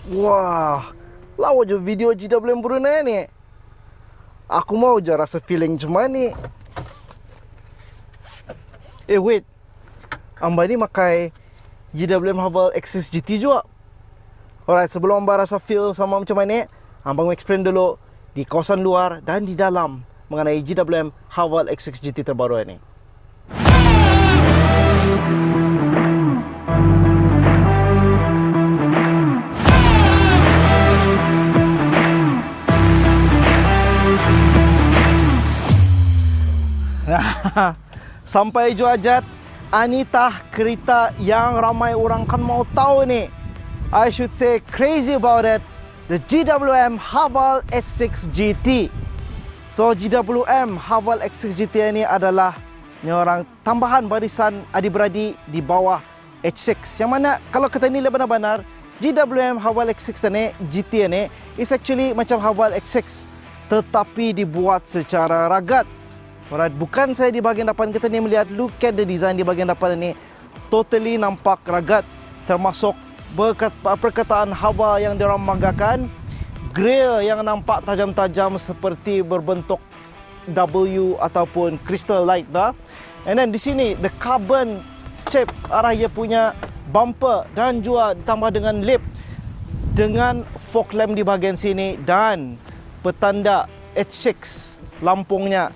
Wah, lawa je video GWM Brunei ni. Aku mau je rasa feeling cuma ni. Wait. Amba ni pakai GWM Haval Axis GT juga. Alright, sebelum amba rasa feel sama macam mana, amba mau explain dulu di kawasan luar dan di dalam mengenai GWM Haval X6 GT terbaru ini. Sampai Juajat, Anita kereta yang ramai orang kan mau tahu ni. I should say crazy about it. The GWM Haval X6 GT. So GWM Haval X6 GT ini adalah orang tambahan barisan adik-beradik di bawah H6. Yang mana kalau kita nilai benar-benar, GWM Haval X6 ini, GT ini is actually macam Haval X6 tetapi dibuat secara ragat. Alright, bukan saya di bahagian depan, kita ni melihat look at the design di bahagian depan ini totally nampak ragat, termasuk perkataan haba yang diorang banggakan, grill yang nampak tajam-tajam seperti berbentuk W ataupun crystal light dah. And then di sini the carbon shape arah ia punya bumper dan juga ditambah dengan lip dengan fog lamp di bahagian sini dan petanda H6 lampungnya.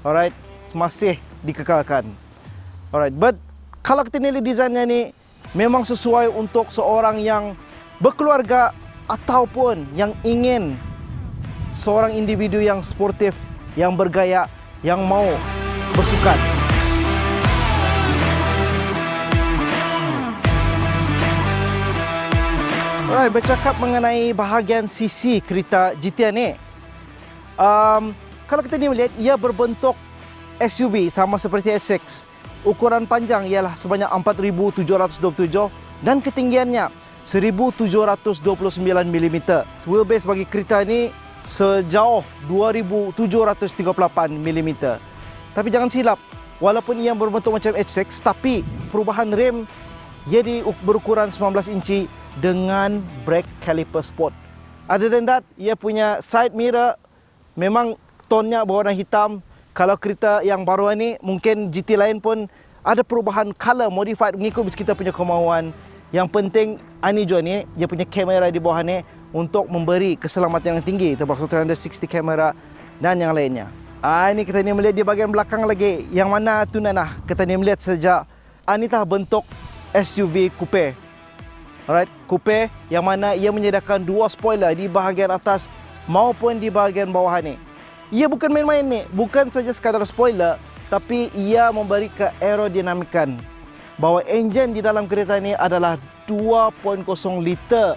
Alright, masih dikekalkan. Alright, but kalau kita nilai desainnya ni memang sesuai untuk seorang yang berkeluarga ataupun yang ingin seorang individu yang sportif, yang bergaya, yang mau bersukan. Alright, bercakap mengenai bahagian sisi kereta GT ni. Kalau kita ni melihat, ia berbentuk SUV sama seperti H6. Ukuran panjang ialah sebanyak 4,727 dan ketinggiannya 1,729 mm. Wheelbase bagi kereta ini sejauh 2,738 mm. Tapi jangan silap, walaupun ia berbentuk macam H6, tapi perubahan rem ia berukuran 19 inci dengan brake caliper sport. Other than that, ia punya side mirror memang tonnya berwarna hitam. Kalau kereta yang baru ini, mungkin GT lain pun ada perubahan color modified mengikut kita punya kemauan. Yang penting ini juga ni, dia punya kamera di bawah ni untuk memberi keselamatan yang tinggi, termasuk 360 kamera dan yang lainnya. Ini kita ni melihat di bahagian belakang lagi, yang mana tu nanah kita ni melihat sejak Anita bentuk SUV coupe. Alright, coupe yang mana ia menyediakan dua spoiler di bahagian atas maupun di bahagian bawah ni. Ia bukan main-main ni, bukan saja sekadar spoiler, tapi ia memberi keaerodinamikan bahawa enjin di dalam kereta ini adalah 2.0 liter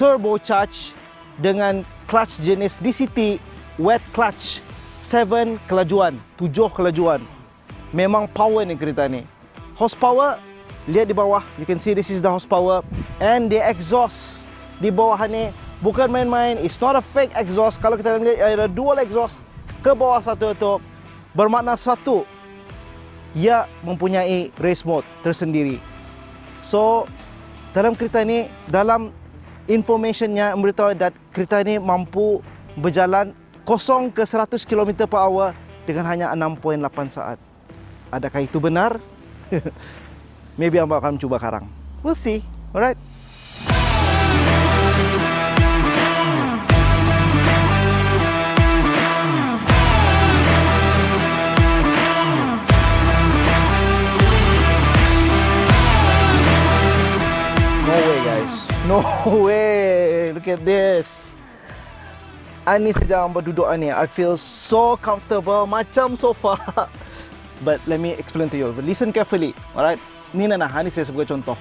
turbocharged dengan clutch jenis DCT wet clutch 7 kelajuan, 7 kelajuan. Memang power ni kereta ni. Horsepower, lihat di bawah, you can see this is the horsepower, and the exhaust di bawah ni bukan main-main. It's not a fake exhaust. Kalau kita lihat ada dual exhaust ke bawah satu itu, bermakna satu, ia mempunyai race mode tersendiri. So dalam kereta ni, dalam informationnya memberitahu that kereta ni mampu berjalan 0 ke 100 km/h dengan hanya 6.8 saat. Adakah itu benar? Maybe amba akan mencuba sekarang. We'll see. Alright. No way guys, no way. Look at this. Ini sejak amba duduk ni, I feel so comfortable macam sofa. But let me explain to you. Listen carefully, alright? Ni nana, ini saya sebagai contoh.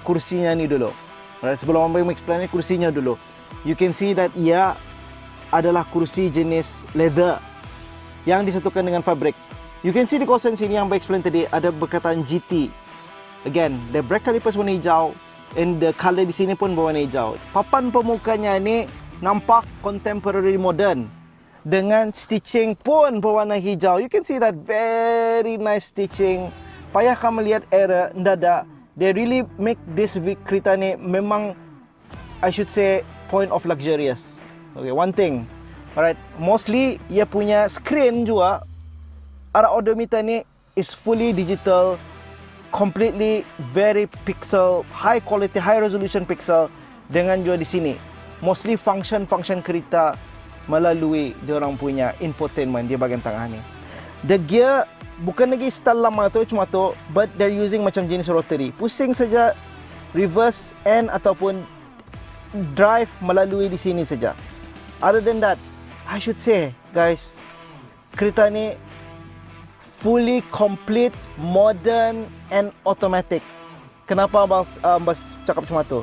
Kursinya ni dulu. Alright, sebelum amba explain ni, kursinya dulu. You can see that ia adalah kursi jenis leather yang disatukan dengan fabrik. You can see di kawasan sini yang amba explain tadi ada perkataan GT. Again, the brake calipers warna hijau. And the color di sini pun berwarna hijau. Papan pemukanya ni nampak contemporary modern dengan stitching pun berwarna hijau. You can see that very nice stitching. Payahkan melihat error, ndak ada. They really make this kereta ni memang I should say point of luxurious. Okay, one thing. Alright, mostly ia punya screen juga, arah odometer ni is fully digital, completely very pixel, high quality, high resolution pixel dengan juga di sini. Mostly function kereta melalui diorang punya infotainment di bahagian tengah ni. The gear bukan lagi style lama tu, cuma tu, but they're using macam jenis rotary. Pusing saja reverse and ataupun drive melalui di sini saja. Other than that, I should say guys, kereta ni fully complete, modern and automatic. Kenapa abang cakap cuma tu?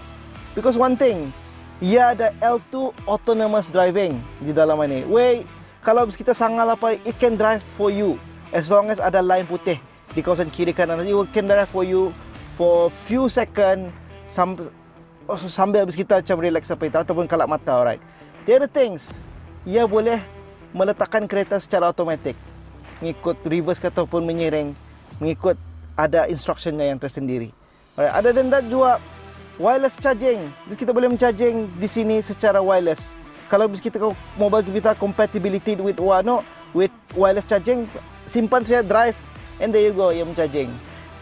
Because one thing, ia ada L2 autonomous driving di dalam ni. Kalau kita sangat lapar, it can drive for you as long as ada line putih di kawasan kiri kanan. It can drive for you for few second sambil kita macam relax apa itu ataupun kalap mata. Alright. The other things, ia boleh meletakkan kereta secara automatik, mengikut reverse ataupun menyiring, mengikut ada instructionnya yang tersendiri. Alright. Other than that juga, wireless charging. Kita boleh mencharging di sini secara wireless. Kalau kita mobile kita compatibility with wireless charging, simpan saja drive and there you go, ia mencharging.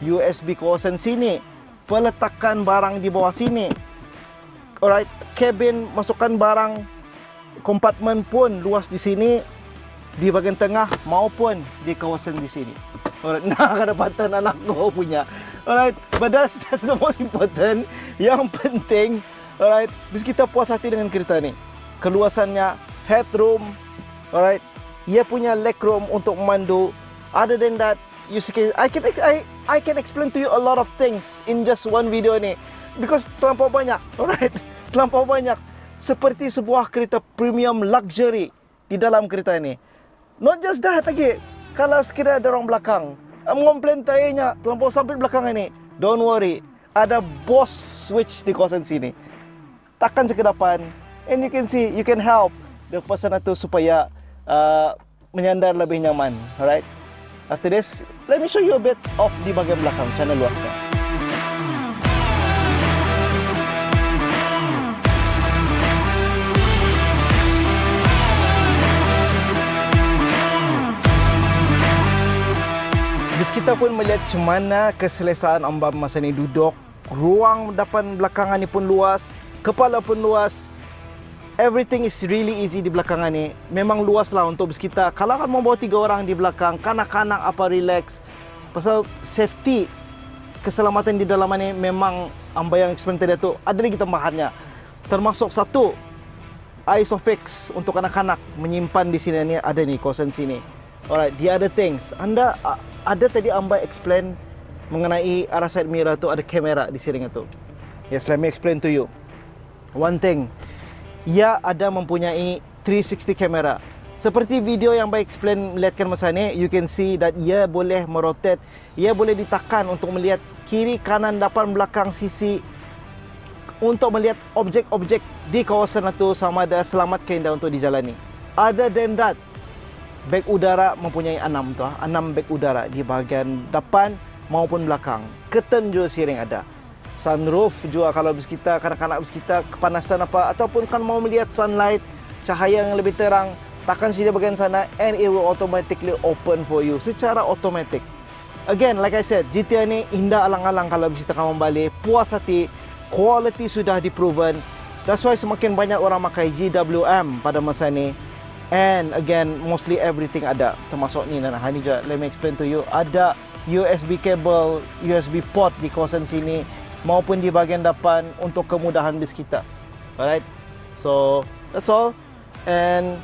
USB kawasan sini, peletakan barang di bawah sini. Alright, cabin masukkan barang, kompartmen pun luas di sini, di bahagian tengah maupun di kawasan di sini. Alright, nah kedapatan anak kau punya. Alright, but that's the most important. Yang penting, alright, bis kita puas hati dengan kereta ni. Keluasannya, headroom, alright, ia punya legroom untuk memandu. Other than that, I can explain to you a lot of things in just one video ni, because terlampau banyak, alright, terlampau banyak. Seperti sebuah kereta premium luxury di dalam kereta ni. Not just that lagi, kalau sekiranya ada orang belakang mengomplain tayarnya terlampau sampai belakang ini, don't worry, ada Boss switch di kawasan sini. Tekan ke depan, and you can see, you can help the person itu supaya menyandar lebih nyaman. Alright. After this, let me show you a bit of di bahagian belakang, channel luasnya. Bis kita pun melihat macam mana keselesaan ambam masa ni duduk. Ruang depan belakangan ni pun luas, kepala pun luas. Everything is really easy di belakangan ni. Memang luas lah untuk bis kita. Kalau kan membawa 3 orang di belakang, kanak-kanak apa relax. Pasal safety, keselamatan di dalam ni memang amba yang explain tadi tu ada lagi tambahannya. Termasuk satu, ISOFIX untuk anak-anak menyimpan di sini ni ada ni kawasan sini. Alright, the other things. Ada tadi amba explain mengenai arah side mirror tu ada kamera di siring itu. Yes, let me explain to you. One thing, ia ada mempunyai 360 kamera. Seperti video yang saya explain melihatkan masa ni, you can see that ia boleh merotate, ia boleh ditekan untuk melihat kiri, kanan, depan, belakang, sisi untuk melihat objek-objek di kawasan itu sama ada selamat ke indah untuk dijalani. Other than that, beg udara mempunyai 6 tu, 6 beg udara di bahagian depan maupun belakang. Curtain juga siring ada. Sunroof juga kalau bis kita, kanak-kanak bis kita kepanasan apa ataupun kan mau melihat sunlight, cahaya yang lebih terang, tekan sini bagian sana and it will automatically open for you secara otomatik. Again, like I said, GTR ni indah alang-alang kalau bis kita kamu balik, puas hati, quality sudah diproven. That's why semakin banyak orang pakai GWM pada masa ni. And again, mostly everything ada, termasuk ni nah ini juga, let me explain to you, ada USB cable, USB port di kawasan sini maupun di bahagian depan untuk kemudahan bis kita. Alright, so that's all. And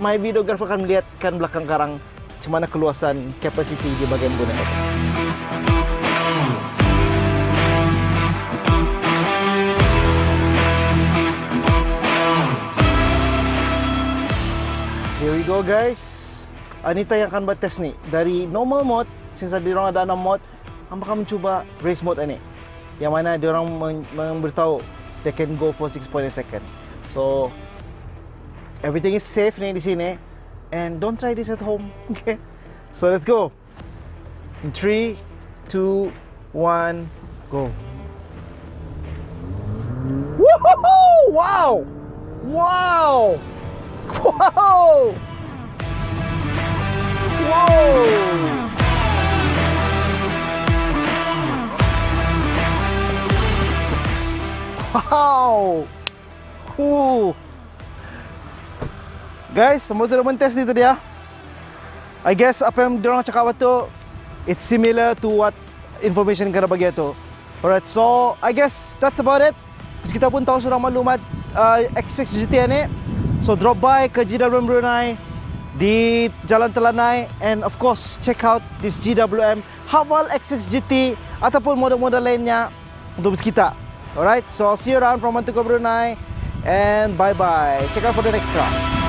my videographer akan melihatkan belakang karang macam mana keluasan capacity di bahagian bonnet itu. Here we go guys. Anita yang akan bertest ni dari normal mode, since diorang ada 6 mode, hamba akan mencuba race mode ni, yang mana diorang memberitahu they can go for 6.8 second. So everything is safe ni di sini, and don't try this at home. Okay, so let's go. In 3, 2, 1, go. Wow! Wow! Wow! Wow! Wow! Guys, semua sudah mentes ni tadi ya. I guess apa yang diorang cakap tu, it's similar to what information yang kena bagi tu. Alright, so I guess that's about it. Kita pun tahu sudah maklumat X6 GT ni. So drop by ke GWM Brunei di Jalan Telanai, and of course check out this GWM Haval X6 GT ataupun model-model lainnya untuk bus kita. Alright, so I'll see you around from Mantuka Brunei, and bye bye. Check out for the next car.